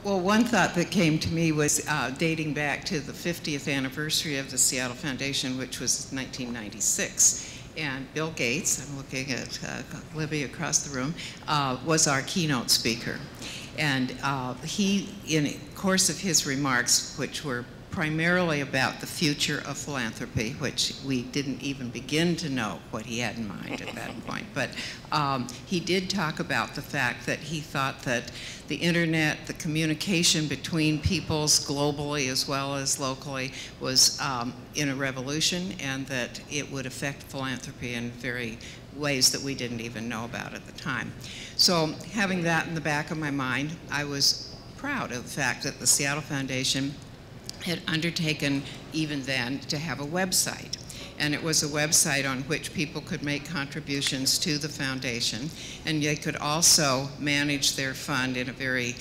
Well, one thought that came to me was dating back to the 50th anniversary of the Seattle Foundation, which was 1996. And Bill Gates, I'm looking at Libby across the room, was our keynote speaker. And he, in the course of his remarks, which were primarily about the future of philanthropy, which we didn't even begin to know what he had in mind at that point. But he did talk about the fact that he thought that the internet, the communication between peoples globally as well as locally was in a revolution, and that it would affect philanthropy in very ways that we didn't even know about at the time. So having that in the back of my mind, I was proud of the fact that the Seattle Foundation had undertaken, even then, to have a website. And it was a website on which people could make contributions to the foundation, and they could also manage their fund in a very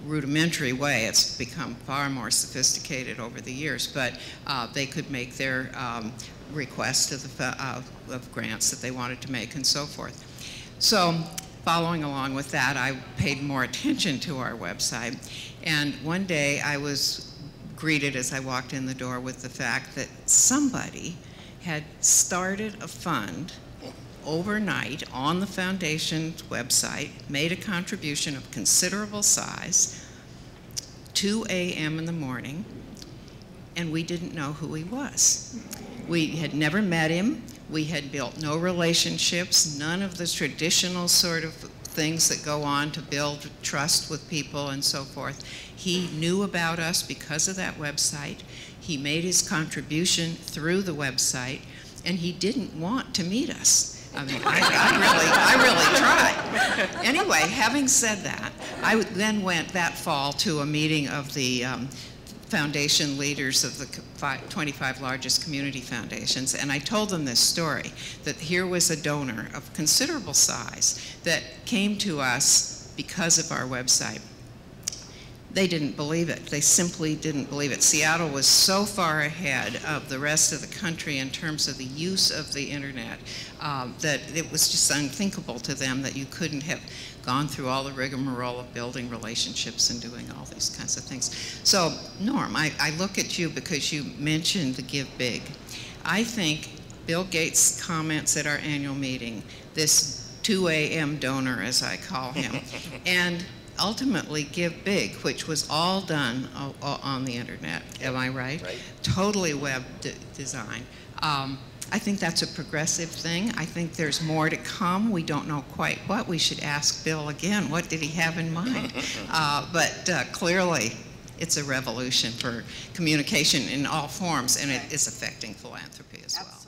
rudimentary way. It's become far more sophisticated over the years, but they could make their requests of grants that they wanted to make and so forth. So following along with that, I paid more attention to our website, and one day I was greeted as I walked in the door with the fact that somebody had started a fund overnight on the foundation's website, made a contribution of considerable size, 2 a.m. in the morning, and we didn't know who he was. We had never met him. We had built no relationships, none of the traditional sort of things that go on to build trust with people and so forth. He knew about us because of that website. He made his contribution through the website, and he didn't want to meet us. I mean, I really tried. Anyway, having said that, I then went that fall to a meeting of the foundation leaders of the 25 largest community foundations, and I told them this story, that here was a donor of considerable size that came to us because of our website. They didn't believe it. They simply didn't believe it. Seattle was so far ahead of the rest of the country in terms of the use of the internet that it was just unthinkable to them that you couldn't have gone through all the rigmarole of building relationships and doing all these kinds of things. So, Norm, I look at you because you mentioned the Give Big. I think Bill Gates' comments at our annual meeting, this 2 a.m. donor, as I call him, and ultimately Give Big, which was all done on the internet, am I right? Right. Totally web design. I think that's a progressive thing. I think there's more to come. We don't know quite what. We should ask Bill again, what did he have in mind? But clearly, it's a revolution for communication in all forms, and it is affecting philanthropy as well.